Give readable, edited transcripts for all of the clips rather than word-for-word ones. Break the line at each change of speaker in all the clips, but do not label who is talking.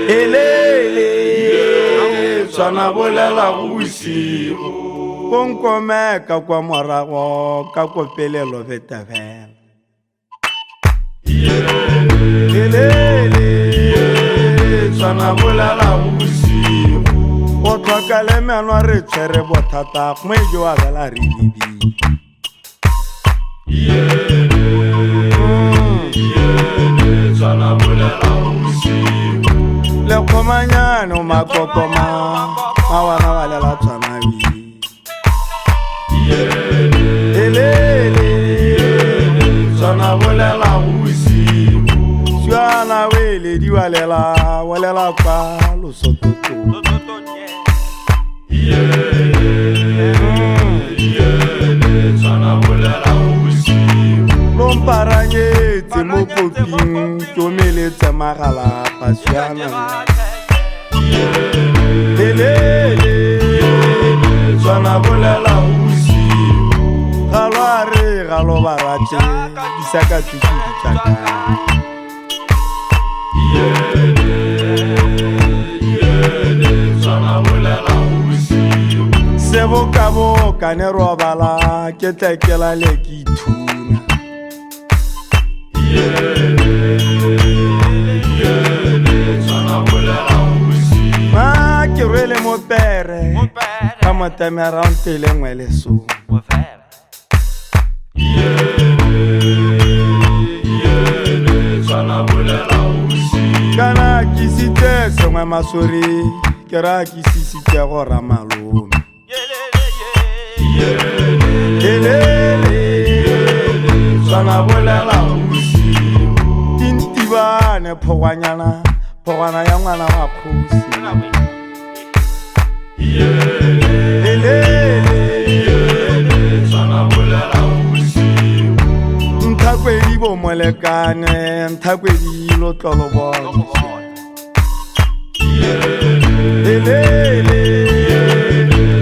Elele tswana bolela go bosigo konkomeka kwa morago ka kopelelo betafela Elele tswana bolela go bosigo go tlhoka le menwa re tshwere bothata mo e jo a bela re bibi tswana bolela go bosigo le khomanyano makokoma mawana walela tswana bi Elele tswana bolela go bosigo tswana wele di walela kwa losototo tswana bolela go bosigo lomparanyetse mo koping tomeletse magala pasiana Elele tswana bolela go bosigo galware galo barate disaka tsukudi tsaka tswana bolela go bosigo seboka ne robala ke tlekela le ke ithuna tswana bolela go bosigo ma ke rwele mo pere ka motamera ntele ngwe le so tswana bolela go bosigo kana ke sitse sengwe masori ke ra ke sisitse go ramalome Elele tswana bolela go bosigo tintibane phogwana ya ngwana wa kgosi Elele tswana bolela go bosigo ntakwedi bo molekane ntakwedi lo tlolo Elele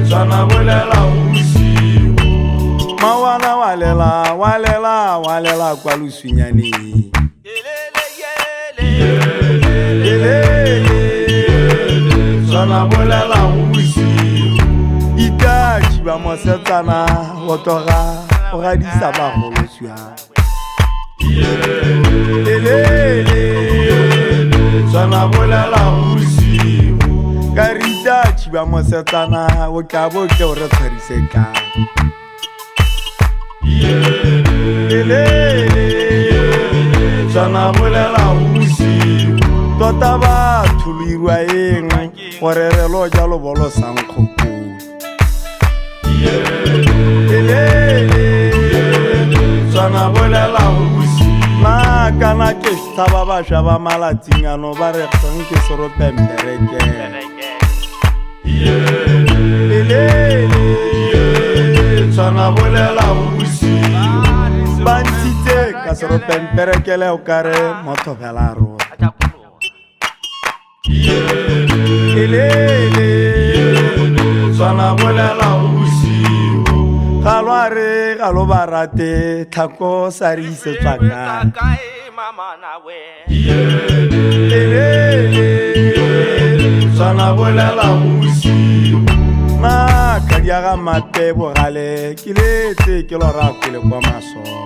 tswana bolela go bosigo mawana walela kwa luswinyane tswana bolela go bosigo itaji ba mosetsana go toga o gadisa bagolo swa tswana bolela go bosigo ka ritaji ba mosetsana o ka bo ke o re tshwarise ka tswana bolela go bosigo tota batho lo irwa eng gore re lo jalo bolo sankgoko tswana bolela go bosigo na kana ke tshaba bašwa ba malatsingano ba re kgang ke seropemperekele tswana bolela go bosigo ba ntshitse ka seropemperekele o kare motho fela rona tswana bolela go bosigo galware galo barate tlhako sa re isetswa kae tswana bolela go bosigo na ka diaga mape bogale ke letse ke lora kwele kwa masolo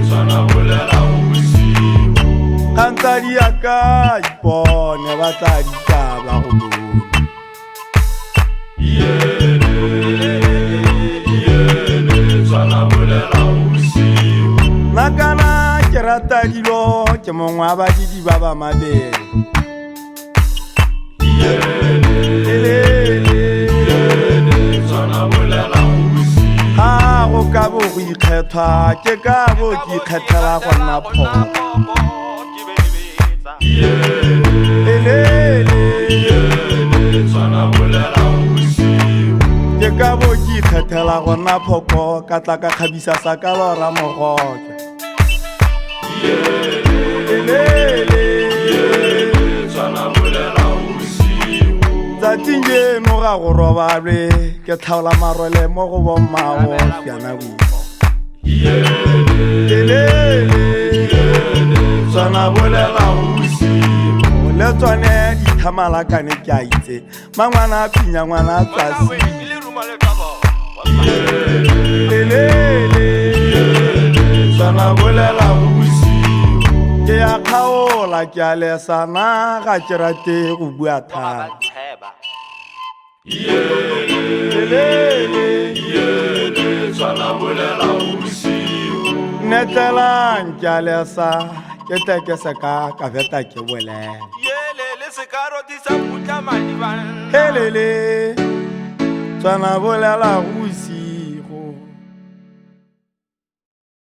tswana bolela go bosigo kantadi ya ka ipone ba tla ditaba go lona tswana bolela go bosigo nakana ke rata dilo ke mongwe a badidi ba ba mabele tswana bolela go bosigo ga go ka bo go ikgethwa ke ka bo ke ikgethela go nna phoka tswana bolela go bosigo ke ka bo ke ikgethela go nna phoko ka tla ka kgabisa sa ka lora mogoke tswana bolela go bosigo tsatsing jeno ga go robalwe ke tlhaola marwele mo go bommago fiana tswana bolela bosigo le tsone dithamalakane ke a itse mangwana a phinya ngwana a tsasi tswana bolela bosigo ke ya kgaola ke a lesana ga ke rate go bua thata netelang ke a lesa ke teke se ka veta ke bolela helele tswana bolela